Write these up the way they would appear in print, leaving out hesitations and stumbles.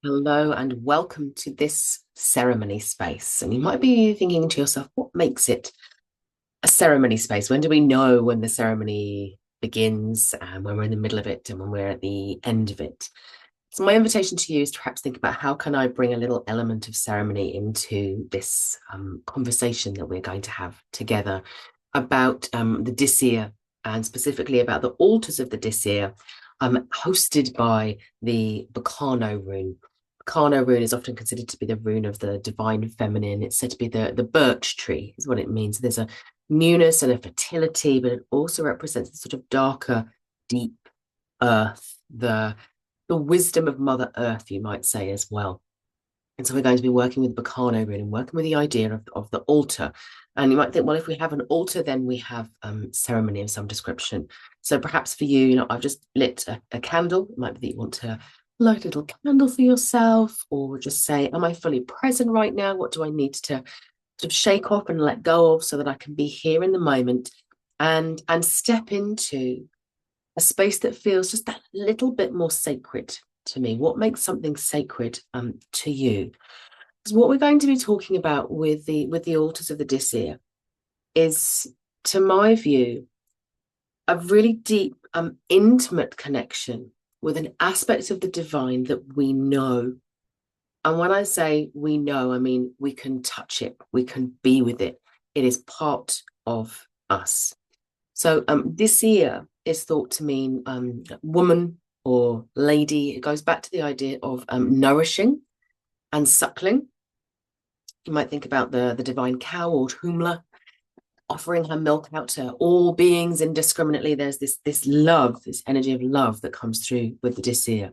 Hello and welcome to this ceremony space. And you might be thinking to yourself, what makes it a ceremony space? When do we know when the ceremony begins and when we're in the middle of it and when we're at the end of it? So my invitation to you is to perhaps think about how can I bring a little element of ceremony into this conversation that we're going to have together about the Disir and specifically about the altars of the Disir hosted by the Berkano rune. Berkano rune is often considered to be the rune of the divine feminine. It's said to be the birch tree, is what it means. There's a newness and a fertility, but it also represents the sort of darker, deep earth, the wisdom of Mother Earth, you might say, as well. And so we're going to be working with Berkano rune and working with the idea of the altar. And you might think, well, if we have an altar, then we have ceremony of some description. So perhaps for you, I've just lit a candle. It might be that you want to light a little candle for yourself, or just say, am I fully present right now? What do I need to sort of shake off and let go of so that I can be here in the moment and step into a space that feels just that little bit more sacred to me? What makes something sacred to you? Because what we're going to be talking about with the altars of the Disir is, to my view, a really deep, intimate connection with an aspect of the divine that we know. And when I say we know, I mean we can touch it, we can be with it. It is part of us. So Disir is thought to mean woman or lady. It goes back to the idea of nourishing and suckling. You might think about the divine cow or Tumla offering her milk out to all beings indiscriminately. There's this love, this energy of love that comes through with the Disir.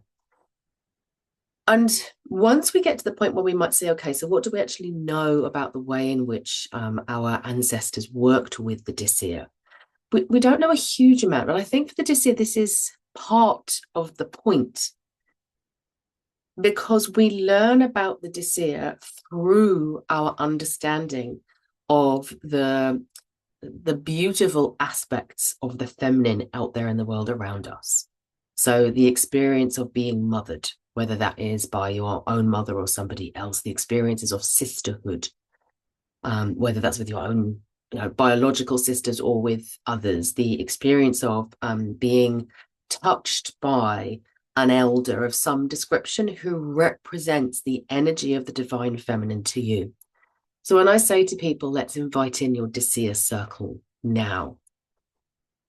And once we get to the point where we might say, okay, so what do we actually know about the way in which our ancestors worked with the Disir? We don't know a huge amount, but I think for the Disir, this is part of the point, because we learn about the Disir through our understanding of the beautiful aspects of the feminine out there in the world around us. So the experience of being mothered, whether that is by your own mother or somebody else, the experiences of sisterhood, whether that's with your own biological sisters or with others, the experience of being touched by an elder of some description who represents the energy of the divine feminine to you. So when I say to people, let's invite in your Disir circle now,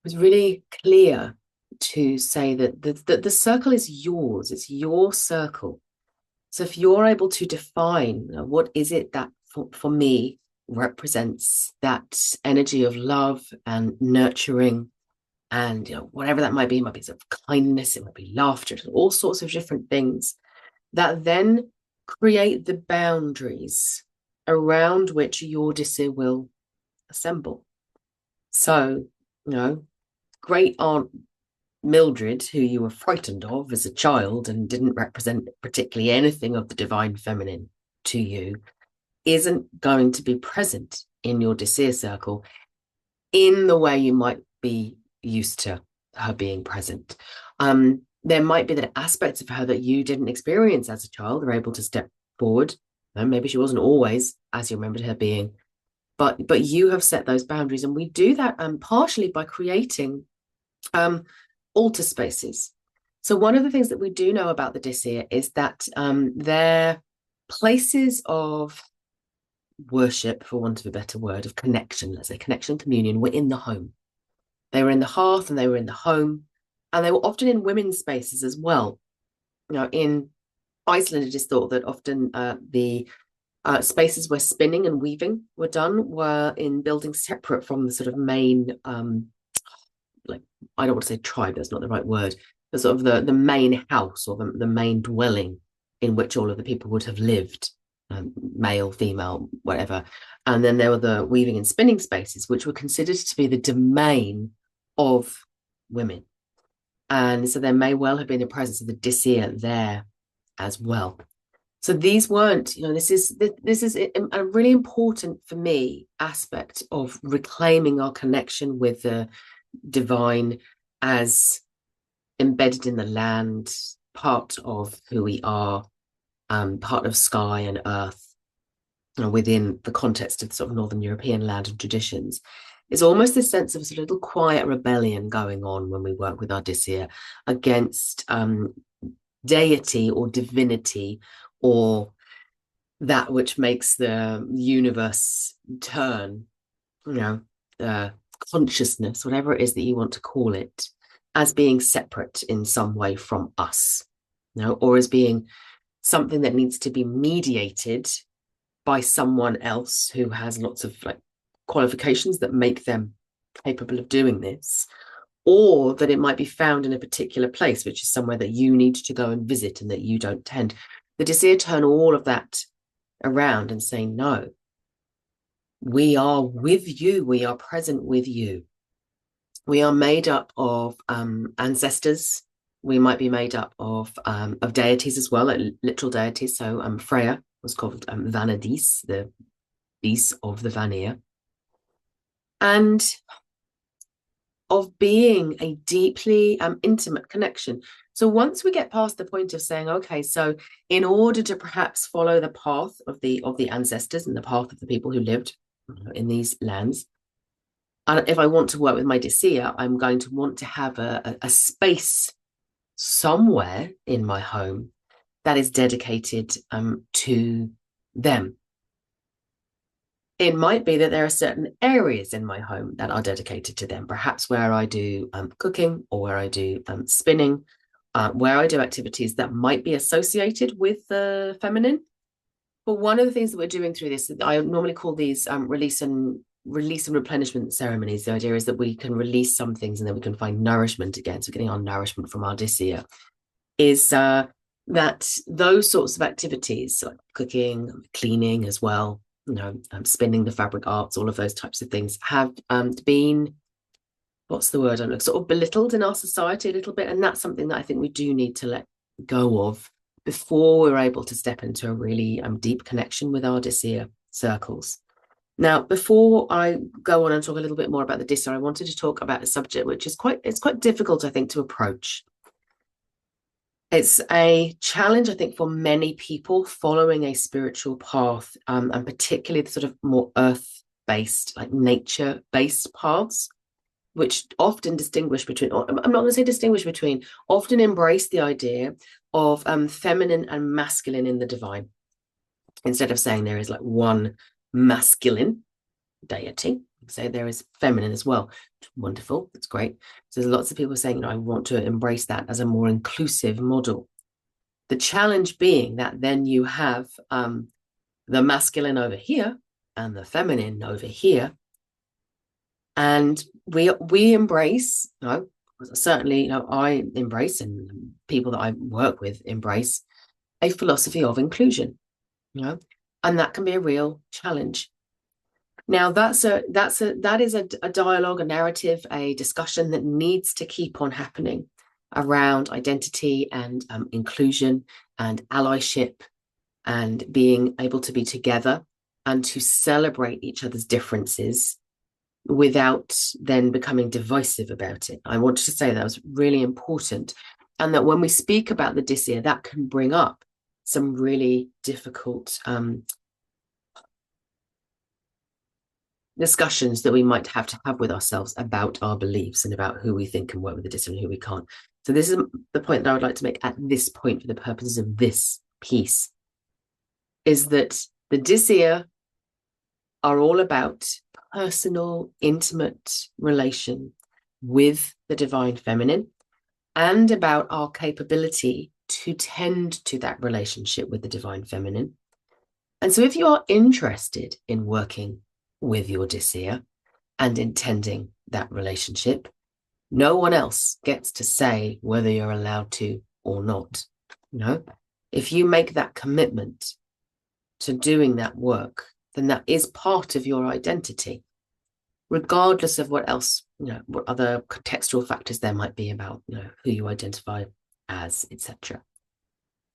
it's really clear to say that the circle is yours, it's your circle. So if you're able to define what is it that for me represents that energy of love and nurturing, and whatever that might be, it might be sort of kindness, it might be laughter, all sorts of different things that then create the boundaries around which your Disir will assemble. So, great Aunt Mildred, who you were frightened of as a child and didn't represent particularly anything of the divine feminine to you, isn't going to be present in your Disir circle in the way you might be used to her being present. There might be that aspects of her that you didn't experience as a child are able to step forward. And maybe she wasn't always as you remembered her being, but you have set those boundaries, and we do that partially by creating altar spaces. So one of the things that we do know about the Disir is that they're places of worship, for want of a better word, of connection, let's say connection, communion, were in the home. They were in the hearth and they were in the home, and they were often in women's spaces as well. In Iceland, it is thought that often the spaces where spinning and weaving were done were in buildings separate from the sort of main, like, I don't want to say tribe, that's not the right word, but sort of the main house or the main dwelling in which all of the people would have lived, male, female, whatever. And then there were the weaving and spinning spaces, which were considered to be the domain of women. And so there may well have been a presence of the Disir there as well. So these weren't, this is a really important for me aspect of reclaiming our connection with the divine as embedded in the land, part of who we are, part of sky and earth, within the context of sort of Northern European land and traditions. It's almost this sense of a little quiet rebellion going on when we work with our Disir against deity or divinity, or that which makes the universe turn, consciousness, whatever it is that you want to call it, as being separate in some way from us, or as being something that needs to be mediated by someone else who has lots of qualifications that make them capable of doing this, or that it might be found in a particular place, which is somewhere that you need to go and visit and that you don't tend. The Disir turn all of that around and say, no, we are with you, we are present with you. We are made up of ancestors. We might be made up of deities as well, like literal deities. So Freya was called Vanadis, the Dis of the Vanir, and of being a deeply intimate connection. So once we get past the point of saying, okay, so in order to perhaps follow the path of the ancestors and the path of the people who lived in these lands, and if I want to work with my Disir, I'm going to want to have a space somewhere in my home that is dedicated to them. It might be that there are certain areas in my home that are dedicated to them, perhaps where I do cooking, or where I do spinning, where I do activities that might be associated with the feminine. But one of the things that we're doing through this, I normally call these release and replenishment ceremonies. The idea is that we can release some things and then we can find nourishment again. So getting our nourishment from our Disir is that those sorts of activities, like cooking, cleaning as well, spinning, the fabric arts, all of those types of things have been, what's the word, sort of belittled in our society a little bit. And that's something that I think we do need to let go of before we're able to step into a really deep connection with our Disir circles. Now, before I go on and talk a little bit more about the Disir, I wanted to talk about a subject which is quite difficult, I think, to approach. It's a challenge, I think, for many people following a spiritual path, and particularly the sort of more earth-based, like nature-based paths, which often distinguish between, I'm not going to say distinguish between, often embrace the idea of feminine and masculine in the divine, instead of saying there is like one masculine deity, say there is feminine as well. Wonderful, that's great. So there's lots of people saying, I want to embrace that as a more inclusive model. The challenge being that then you have the masculine over here and the feminine over here, and we embrace, certainly, I embrace, and people that I work with embrace a philosophy of inclusion, and that can be a real challenge. Now, that is a dialogue, a narrative, a discussion that needs to keep on happening around identity and inclusion and allyship, and being able to be together and to celebrate each other's differences without then becoming divisive about it. I wanted to say that was really important, and that when we speak about the Disir, that can bring up some really difficult discussions that we might have to have with ourselves about our beliefs and about who we think can work with the Disir and who we can't. So this is the point that I would like to make at this point for the purposes of this piece, is that the Disir are all about personal, intimate relation with the divine feminine, and about our capability to tend to that relationship with the divine feminine. And so if you are interested in working with your Disir and intending that relationship, no one else gets to say whether you're allowed to or not. If you make that commitment to doing that work, then that is part of your identity, regardless of what else, what other contextual factors there might be about, who you identify as, etc.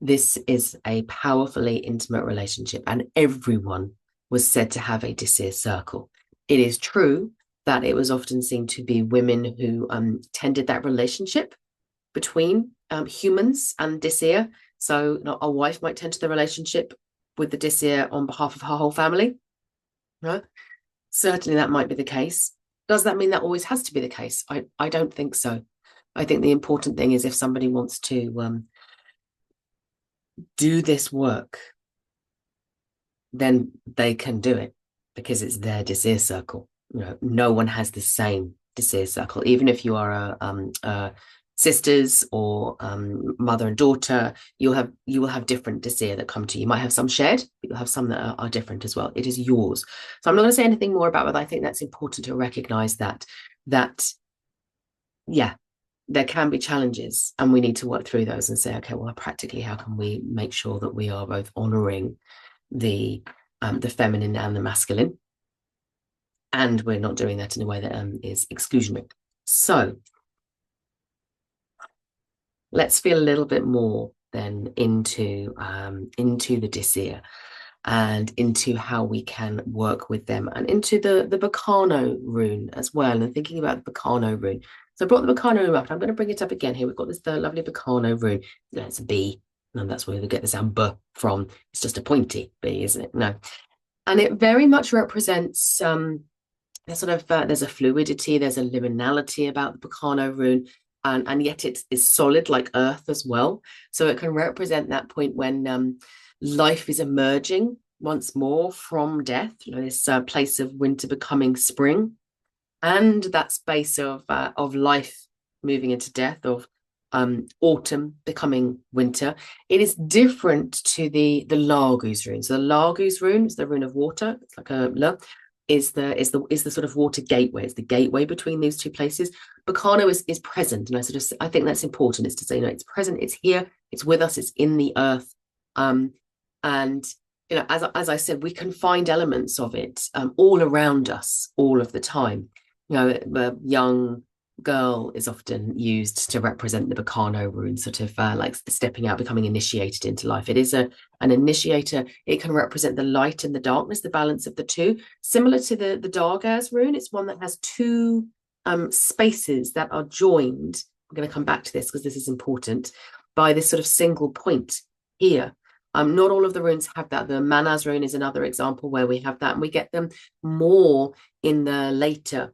This is a powerfully intimate relationship, and everyone was said to have a Disir circle. It is true that it was often seen to be women who tended that relationship between humans and Disir, So a wife might enter the relationship with the Disir on behalf of her whole family, right? Certainly that might be the case. Does that mean that always has to be the case? I don't think so. I think the important thing is if somebody wants to do this work, then they can do it because it's their Disir circle. No one has the same Disir circle. Even if you are sisters or mother and daughter, you will have different Disir that come to you. You might have some shared, but you'll have some that are different as well. It is yours. So I'm not going to say anything more about it. I think that's important to recognize that yeah, there can be challenges and we need to work through those and say, okay, well, practically, how can we make sure that we are both honoring the feminine and the masculine, and we're not doing that in a way that is exclusionary. So let's feel a little bit more then into the Disir and into how we can work with them, and into the Berkano rune as well, and thinking about the Berkano rune. So I brought the Berkano rune up. I'm going to bring it up again here. We've got this lovely Berkano rune. It's a B, and that's where we get the sound B from. It's just a pointy B, isn't it? No. And it very much represents there's sort of there's a fluidity, there's a liminality about the Berkano rune, and yet it is solid like earth as well. So it can represent that point when life is emerging once more from death, this place of winter becoming spring, and that space of life moving into death, of autumn becoming winter. It is different to the Largus rune. So the Largus rune is the rune of water. It's like a L, is the sort of water gateway. It's the gateway between these two places. Berkano is present, and I think that's important. Is to say, it's present, it's here, it's with us, it's in the earth, and as I said, we can find elements of it all around us all of the time. The young girl is often used to represent the Berkano rune, sort of like stepping out, becoming initiated into life. It is an initiator. It can represent the light and the darkness, the balance of the two. Similar to the Dargaz rune, it's one that has two spaces that are joined. I'm going to come back to this because this is important, by this sort of single point here. Not all of the runes have that. The Manaz rune is another example where we have that, and we get them more in the later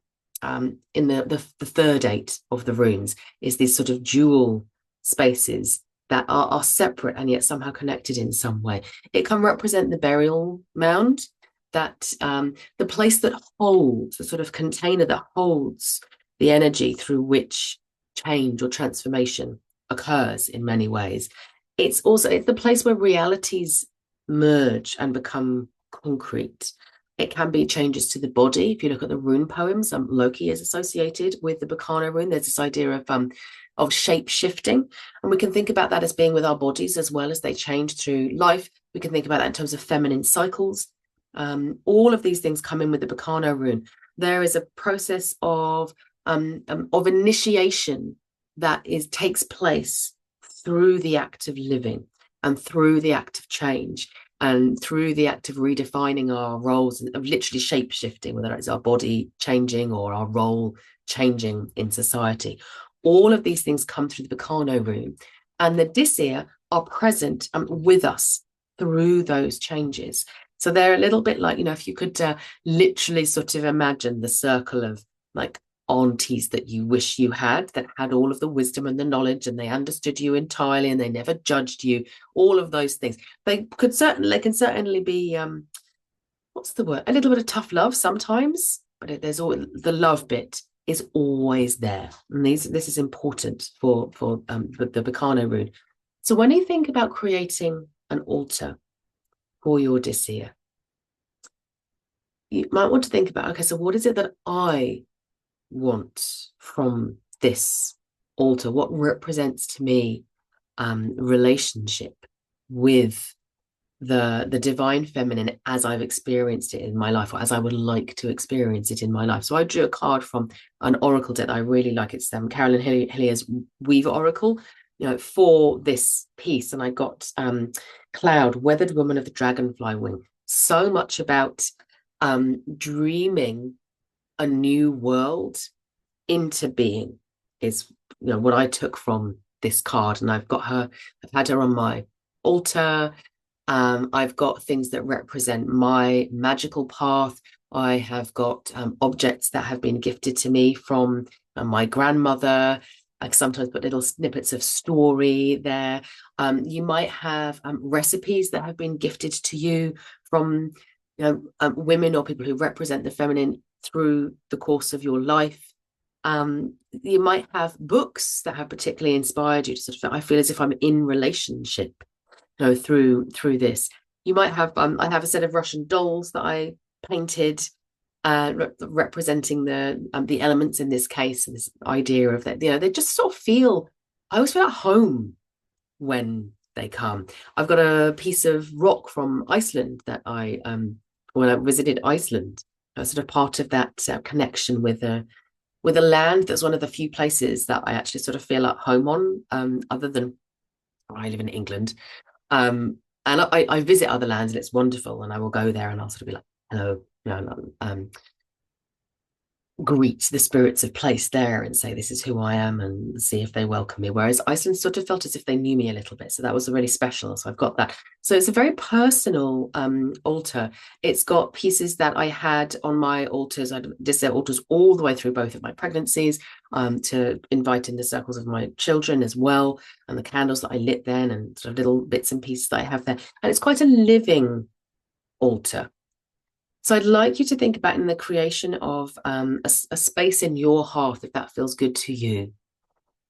in the third eight of the runes, is these sort of dual spaces that are separate and yet somehow connected in some way. It can represent the burial mound, that the place that holds, the sort of container that holds the energy through which change or transformation occurs in many ways. It's the place where realities merge and become concrete. It can be changes to the body. If you look at the rune poems, Loki is associated with the Berkano rune. There's this idea of shape shifting, and we can think about that as being with our bodies as well, as they change through life. We can think about that in terms of feminine cycles. All of these things come in with the Berkano rune. There is a process of initiation that takes place through the act of living and through the act of change, and through the act of redefining our roles, of literally shape shifting, whether it's our body changing or our role changing in society. All of these things come through the Berkano rune, and the Disir are present with us through those changes. So they're a little bit like, if you could literally sort of imagine the circle of like aunties that you wish you had, that had all of the wisdom and the knowledge, and they understood you entirely, and they never judged you. All of those things. They can certainly be what's the word? A little bit of tough love sometimes, but there's always the love bit is always there, and this is important for the Berkano rune. So when you think about creating an altar for your Disir, you might want to think about, okay, so what is it that I want from this altar? What represents to me relationship with the divine feminine as I've experienced it in my life, or as I would like to experience it in my life? So I drew a card from an oracle deck that I really like. It's Carolyn Hillier's Weaver Oracle, for this piece, and I got Cloud, Weathered Woman of the Dragonfly Wing. So much about dreaming a new world into being is what I took from this card, and I've had her on my altar. I've got things that represent my magical path. I have got objects that have been gifted to me from my grandmother. I sometimes put little snippets of story there. You might have recipes that have been gifted to you from women or people who represent the feminine through the course of your life. You might have books that have particularly inspired you to sort of, I feel as if I'm in relationship, through this. You might have I have a set of Russian dolls that I painted, representing the elements in this case, and this idea of that, they just sort of feel, I always feel at home when they come. I've got a piece of rock from Iceland that I when I visited Iceland, sort of part of that connection with a land that's one of the few places that I actually sort of feel at home on, other than I live in England. And I visit other lands and it's wonderful, and I will go there and I'll sort of be like, hello, greet the spirits of place there and say this is who I am and see if they welcome me. Whereas Iceland sort of felt as if they knew me a little bit, so that was really special. So I've got that. So it's a very personal altar. It's got pieces that I had on my altars. I did set altars all the way through both of my pregnancies, to invite in the circles of my children as well, and the candles that I lit then, and sort of little bits and pieces that I have there. And it's quite a living altar. So I'd like you to think about in the creation of a space in your hearth, if that feels good to you,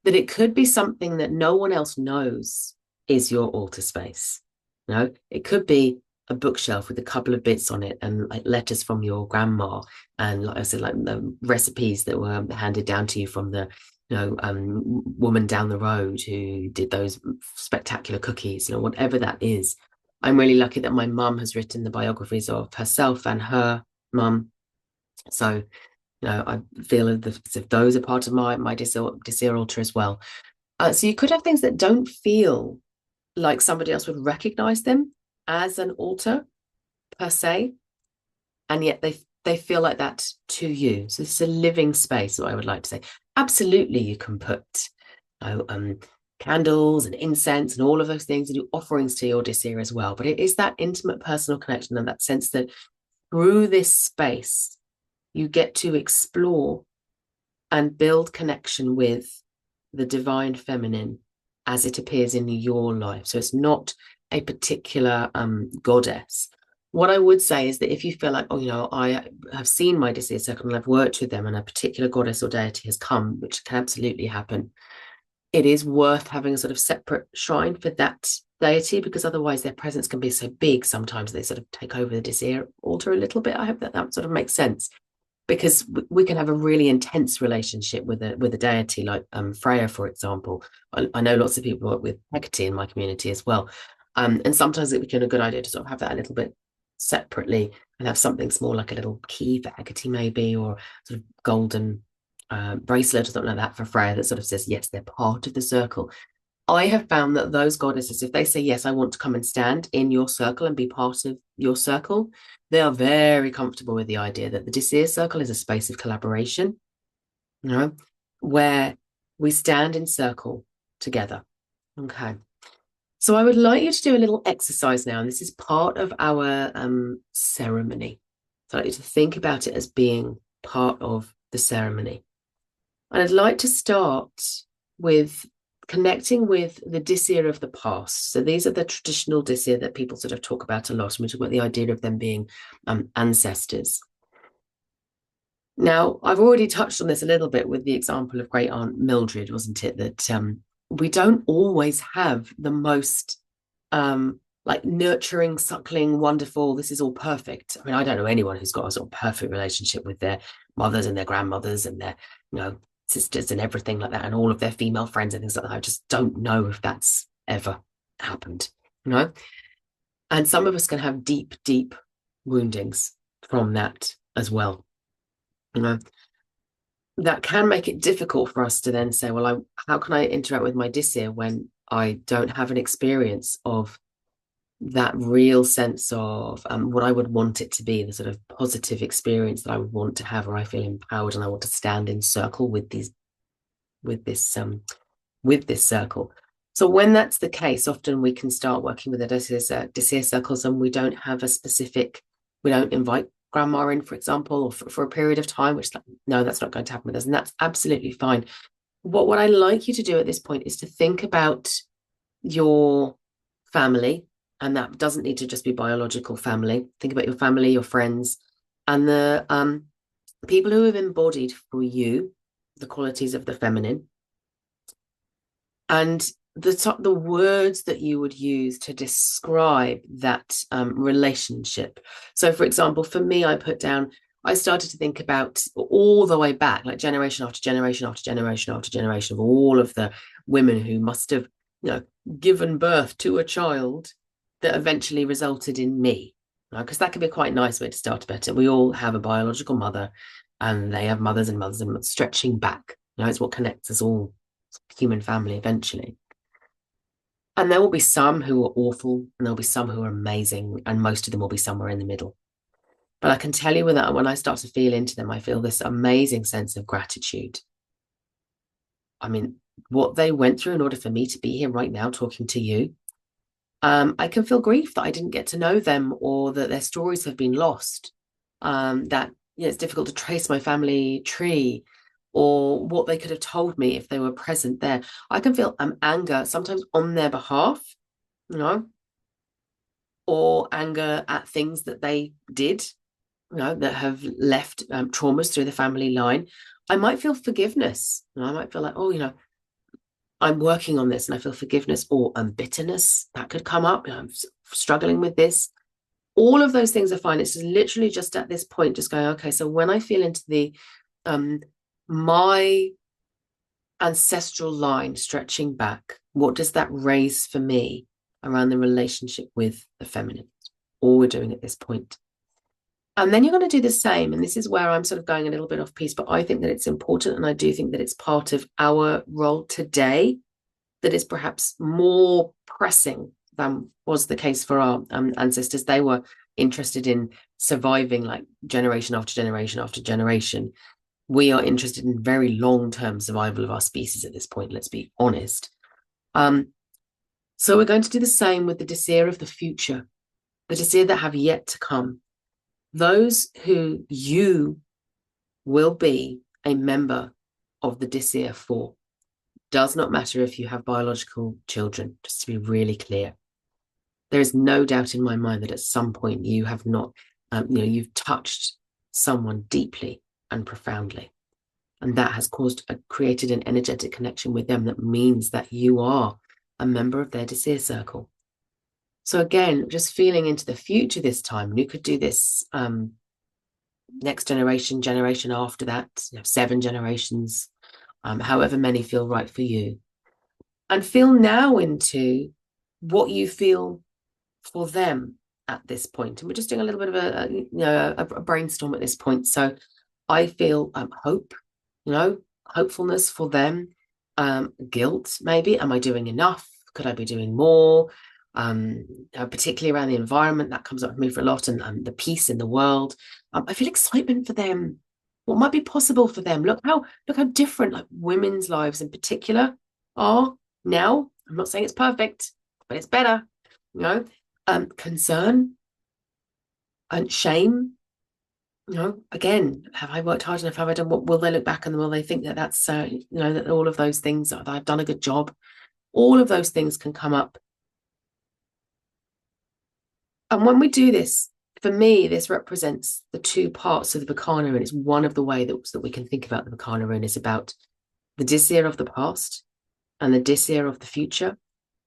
that it could be something that no one else knows is your altar space. It could be a bookshelf with a couple of bits on it and like letters from your grandma, and like I said, like the recipes that were handed down to you from the woman down the road who did those spectacular cookies, whatever that is. I'm really lucky that my mum has written the biographies of herself and her mum. So, I feel as if those are part of my Disir altar as well. So you could have things that don't feel like somebody else would recognize them as an altar per se, and yet they feel like that to you. So it's a living space, what I would like to say. Absolutely, you can put candles and incense and all of those things, and do offerings to your Disir as well. But it is that intimate personal connection, and that sense that through this space, you get to explore and build connection with the divine feminine as it appears in your life. So it's not a particular goddess. What I would say is that if you feel like, I have seen my Disir circle and I've worked with them and a particular goddess or deity has come, which can absolutely happen, it is worth having a sort of separate shrine for that deity, because otherwise their presence can be so big sometimes they sort of take over the Disir altar a little bit. I hope that sort of makes sense, because we can have a really intense relationship with a deity like Freya, for example. I know lots of people work with Hecate in my community as well, and sometimes it became a good idea to sort of have that a little bit separately and have something small like a little key for Hecate maybe, or sort of golden bracelet or something like that for Freya that sort of says yes, they're part of the circle. I have found that those goddesses, if they say yes, I want to come and stand in your circle and be part of your circle, they are very comfortable with the idea that the Disir circle is a space of collaboration, where we stand in circle together. Okay. So I would like you to do a little exercise now, and this is part of our ceremony. So I'd like you to think about it as being part of the ceremony. And I'd like to start with connecting with the Disir of the past. So these are the traditional Disir that people sort of talk about a lot, and we talk about the idea of them being ancestors. Now, I've already touched on this a little bit with the example of Great Aunt Mildred, wasn't it? That we don't always have the most like nurturing, suckling, wonderful, this is all perfect. I mean, I don't know anyone who's got a sort of perfect relationship with their mothers and their grandmothers and their, sisters and everything like that, and all of their female friends and things like that. I just don't know if that's ever happened, And some of us can have deep, deep woundings from that as well, That can make it difficult for us to then say, well, how can I interact with my Disir when I don't have an experience of that real sense of what I would want it to be, the sort of positive experience that I would want to have, where I feel empowered and I want to stand in circle with this circle. So when that's the case, often we can start working with the Disir circles, and we don't have a specific, we don't invite grandma in, for example, or for a period of time, which no, that's not going to happen with us. And that's absolutely fine. What I'd like you to do at this point is to think about your family, and that doesn't need to just be biological family. Think about your family, your friends, and the people who have embodied for you the qualities of the feminine, and the words that you would use to describe that relationship. So, for example, for me, I started to think about all the way back, like generation after generation after generation after generation, of all of the women who must have, given birth to a child that eventually resulted in me. Because that could be quite a nice way to start better. We all have a biological mother, and they have mothers and mothers and mothers stretching back. It's what connects us all, human family eventually. And there will be some who are awful, and there'll be some who are amazing, and most of them will be somewhere in the middle. But I can tell you that when I start to feel into them, I feel this amazing sense of gratitude. I mean, what they went through in order for me to be here right now talking to you, I can feel grief that I didn't get to know them, or that their stories have been lost. That it's difficult to trace my family tree, or what they could have told me if they were present there. I can feel anger sometimes on their behalf, you know, or anger at things that they did, that have left traumas through the family line. I might feel forgiveness. I might feel like, I'm working on this, and I feel forgiveness, or bitterness that could come up. I'm struggling with this. All of those things are fine. It's literally just at this point, just going, okay, so when I feel into the my ancestral line stretching back, what does that raise for me around the relationship with the feminine? All we're doing at this point. And then you're going to do the same. And this is where I'm sort of going a little bit off piece, but I think that it's important. And I do think that it's part of our role today that is perhaps more pressing than was the case for our ancestors. They were interested in surviving like generation after generation after generation. We are interested in very long-term survival of our species at this point, let's be honest. So we're going to do the same with the Disir of the future, the Disir that have yet to come. Those who you will be a member of the Disir for. Does not matter if you have biological children, just to be really clear. There is no doubt in my mind that at some point you have not, you've touched someone deeply and profoundly. And that has created an energetic connection with them that means that you are a member of their Disir circle. So again, just feeling into the future this time, and you could do this next generation after that, 7 generations, however many feel right for you. And feel now into what you feel for them at this point. And we're just doing a little bit of a brainstorm at this point. So I feel hope, hopefulness for them, guilt, maybe. Am I doing enough? Could I be doing more? Particularly around the environment, that comes up for me for a lot, and the peace in the world. I feel excitement for them. What might be possible for them? Look how different like women's lives in particular are now. I'm not saying it's perfect, but it's better. Concern and shame. Again, have I worked hard enough? Have I done what? Will they look back and will they think that that's that all of those things, that I've done a good job? All of those things can come up. And when we do this, for me, this represents the 2 parts of the Berkano, and it's one of the ways that we can think about the Berkano rune is about the Disir of the past and the Disir of the future,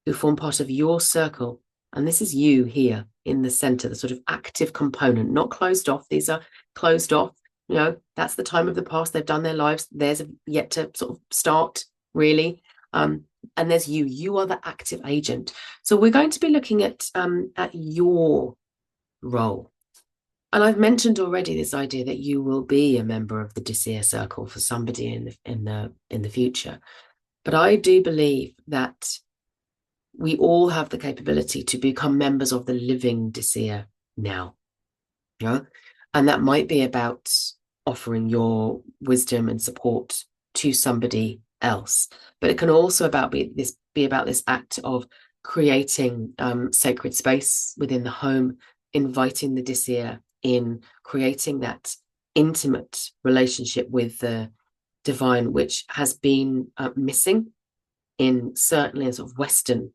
who form part of your circle. And this is you here in the center, the sort of active component, not closed off. These are closed off. That's the time of the past. They've done their lives. There's yet to sort of start, really. And there's you. You are the active agent. So we're going to be looking at your role. And I've mentioned already this idea that you will be a member of the Disir circle for somebody in the future. But I do believe that we all have the capability to become members of the living Disir now. And that might be about offering your wisdom and support to somebody else, but it can also be about this act of creating sacred space within the home, inviting the Disir in, creating that intimate relationship with the divine, which has been missing in certainly a sort of Western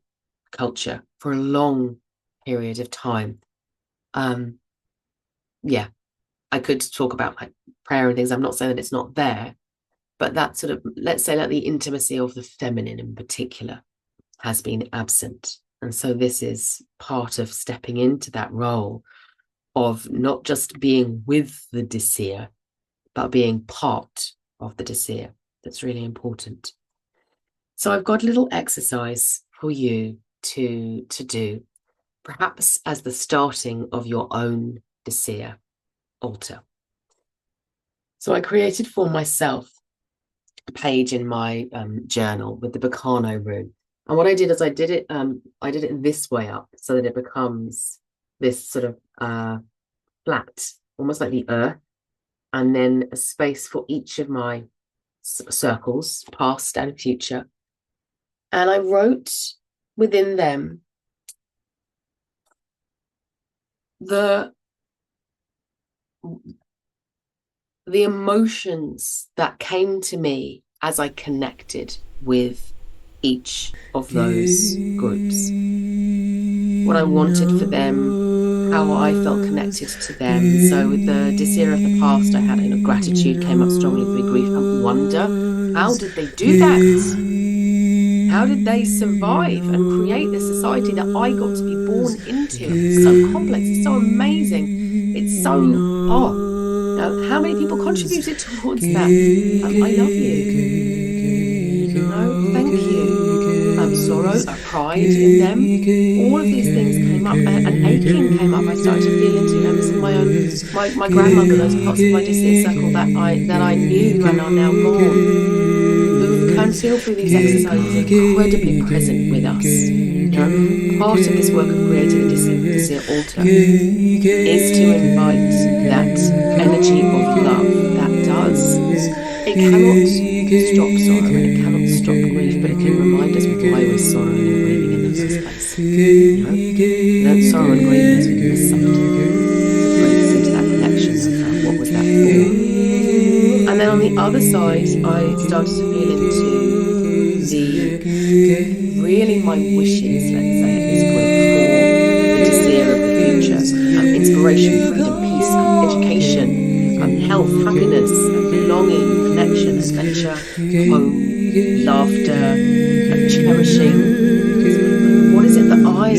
culture for a long period of time. Yeah, I could talk about like prayer and things. I'm not saying that it's not there, but that sort of, let's say, like the intimacy of the feminine in particular has been absent. And so this is part of stepping into that role of not just being with the Disir, but being part of the Disir. That's really important. So I've got a little exercise for you to do, perhaps as the starting of your own Disir altar. So I created for myself a page in my journal with the Berkano rune. And what I did is I did it this way up so that it becomes this sort of flat, almost like the earth, and then a space for each of my circles, past and future. And I wrote within them the emotions that came to me as I connected with each of those groups. What I wanted for them, how I felt connected to them. So with the Disir of the past, I had, gratitude came up strongly for me, grief and wonder. How did they do that? How did they survive and create the society that I got to be born into? It's so complex, it's so amazing, it's so, how many people contributed towards that? I love you. Thank you. Sorrow, pride in them. All of these things came up, and aching came up. I started to feel into, this is my own, my grandmother, those parts of my Disir circle that I knew and are now gone, who can feel through these exercises incredibly present with us. Part of this work of creating a Disir altar is to invite that energy of love that does. It cannot stop sorrow, it cannot stop grief, but it can remind us why we're sorrowing and grieving in those spaces. Without sorrow and grief, we miss something that brings us into that connection of what was that for. And then on the other side, I started to feel into really my wishes, let's say, at this point, for the Disir of the future. Inspiration, freedom, peace, education, health, happiness, belonging, connection, adventure, home, laughter, cherishing. What is it that I want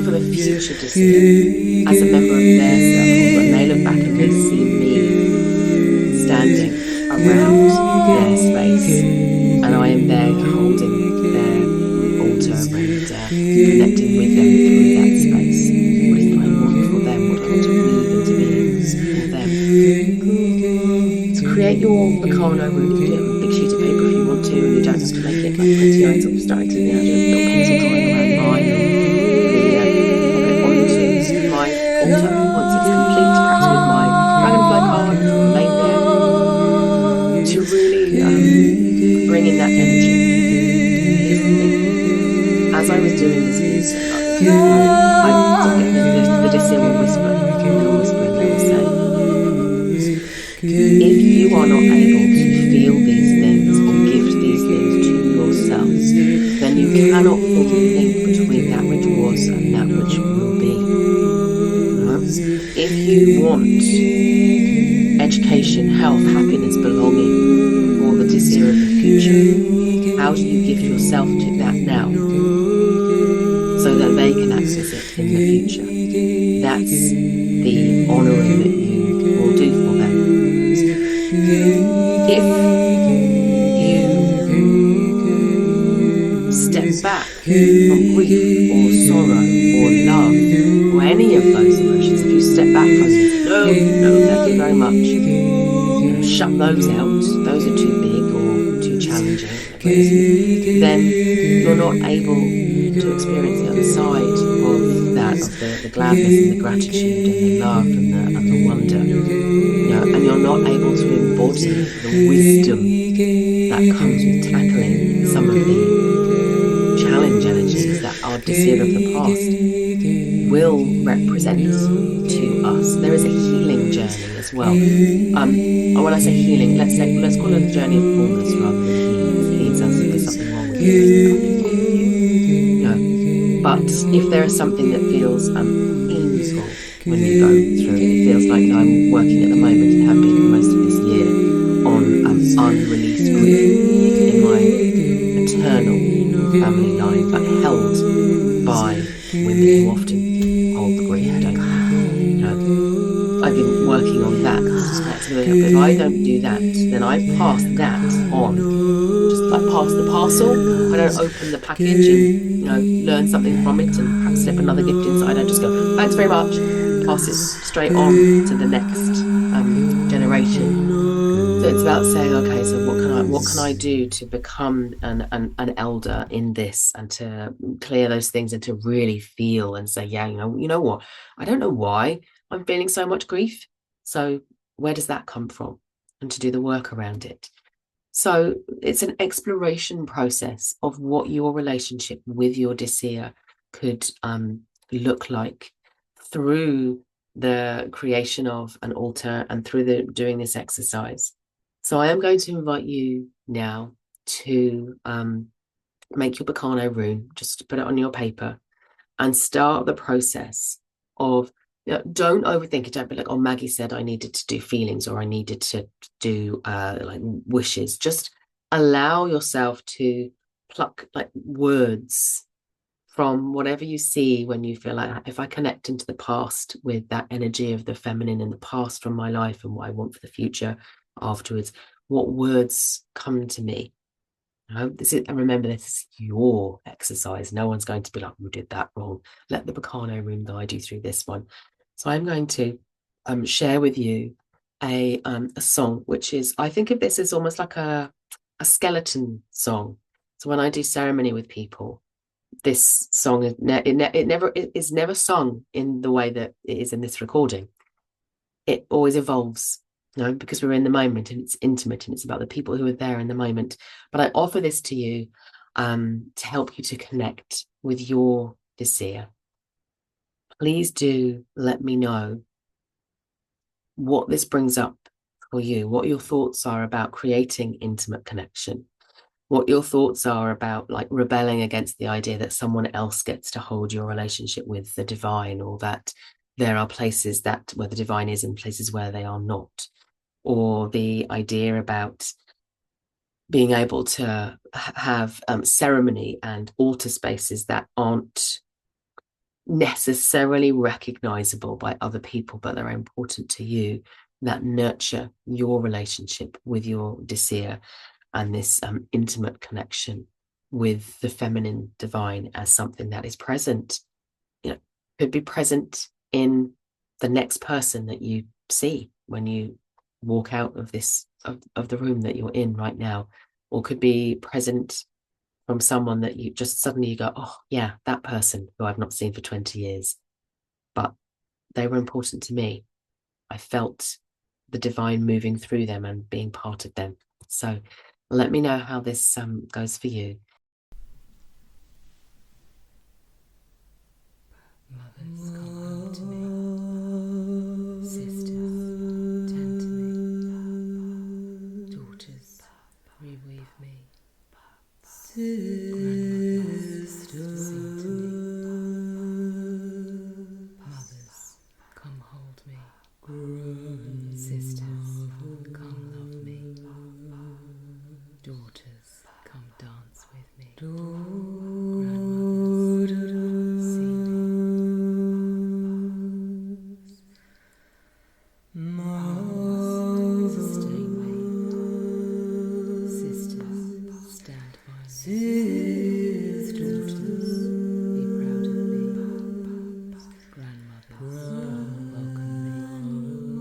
for the future Disir as a member of their circle, when they look back and they see me standing around their space and I am there holding their altar and connecting with them through that space. What is it I want for them? What do I want to move into being for them? So create your Berkano rune. You can do it on a big sheet of paper if you want to, and you don't have to make it like pretty. I sort of started to do a little pencil drawing around mine, or pop it onto my altar once it's complete, perhaps with my dragonfly card, which will remain there, to really bring in that energy. As I was doing this piece, the Disir will whisper, and they'll whisper and they will say, if you are not able to feel these things or gift these things to yourself, then you cannot fully link between that which was and that which will be. If you want education, health, happiness, belonging, or the Disir of the future, how do you gift yourself to that now, so that they can access it in the future? That's the honouring that you will do for them. If you step back from grief or sorrow or love or any of those emotions, if you step back from them, no, thank you very much, shut those out, those are too big or too challenging, then you're not able to experience the other side of that that of the gladness and the gratitude and the love and the wonder, and you're not able to embody the wisdom that comes with tackling some of the challenge energies that our Disir of the past will represent to us. There is a healing journey as well. And when I say healing, let's call it a journey of fullness rather than healing, because healing sounds as if there's something wrong with you. There's nothing wrong with you. But if there is something that feels painful when you go through it, it feels like I'm working at the moment and have been for most of this year on unreleased grief in my maternal family line, like held by women who often hold the grief, don't they? I've been working on that because it's just connected with it. But if I don't do that, then I've passed that on, just like pass the parcel. If I don't open the package and learn something from it and perhaps slip another gift inside, I just go, thanks very much, pass it straight on to the next generation. So it's about saying, okay, so what can I do to become an elder in this, and to clear those things and to really feel and say, yeah, you know what? I don't know why I'm feeling so much grief. So where does that come from? And to do the work around it. So it's an exploration process of what your relationship with your Disir could look like through the creation of an altar and through doing this exercise. So I am going to invite you now to make your Berkano rune, just put it on your paper and start the process of, don't overthink it. Don't be like, oh, Maggie said I needed to do feelings or I needed to do like wishes. Just allow yourself to pluck like words from whatever you see when you feel like, if I connect into the past with that energy of the feminine in the past from my life and what I want for the future afterwards, what words come to me? And remember, this is your exercise. No one's going to be like, you did that wrong. Let the Berkano rune guide you through this one. So I'm going to share with you a song, which is, I think of this as almost like a skeleton song. So when I do ceremony with people, this song is never sung in the way that it is in this recording. It always evolves, because we're in the moment and it's intimate and it's about the people who are there in the moment. But I offer this to you to help you to connect with your Disir. Please do let me know what this brings up for you, what your thoughts are about creating intimate connection, what your thoughts are about like rebelling against the idea that someone else gets to hold your relationship with the divine, or that there are places that where the divine is and places where they are not, or the idea about being able to have ceremony and altar spaces that aren't necessarily recognizable by other people, but they're important to you, that nurture your relationship with your Disir and this intimate connection with the feminine divine as something that is present, could be present in the next person that you see when you walk out of this of the room that you're in right now, or could be present from someone that you just suddenly you go, oh yeah, that person who I've not seen for 20 years, but they were important to me. I felt the divine moving through them and being part of them. So let me know how this goes for you. Mothers, come home to me. Sisters, tend to me. Daughters, reweave me. Grandmothers, sing to me. Mothers, come hold me. Sisters, come love me. Daughters, come dance with me. Grandmothers, see me. Mothers, sustain me. Sisters, stand by me. Daughters, be proud of me. Grandmothers, welcome me.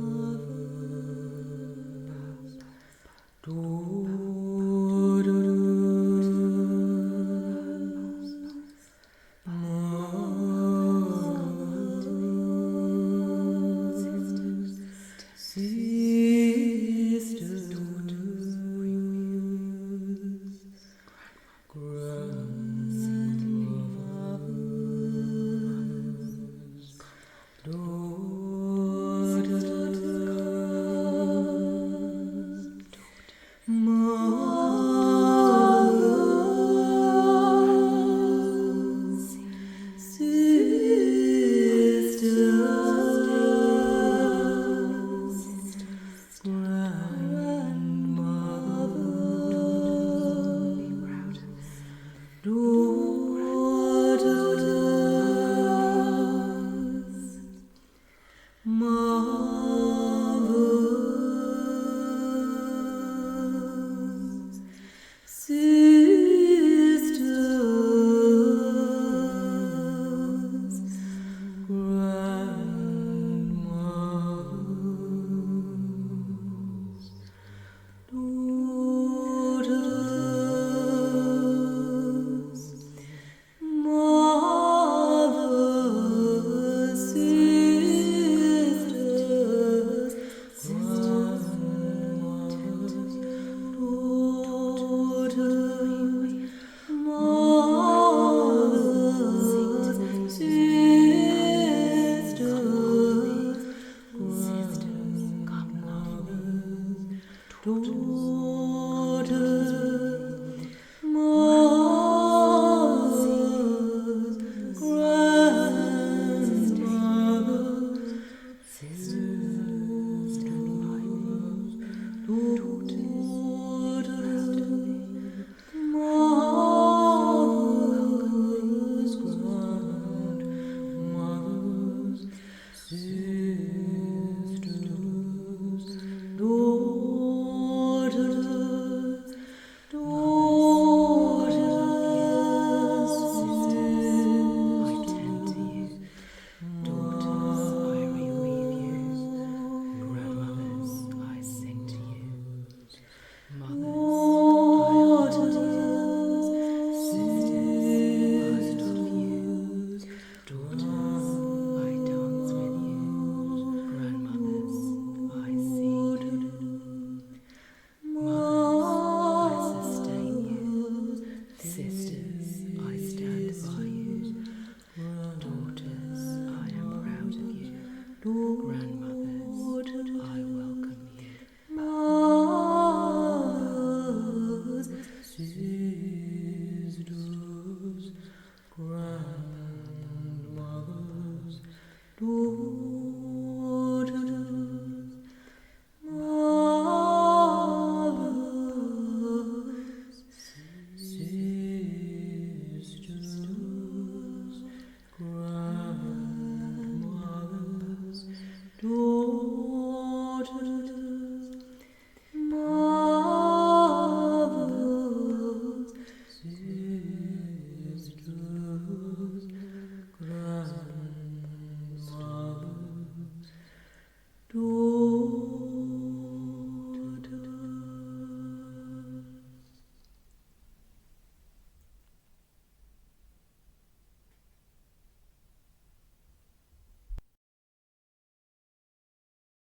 Grandmothers,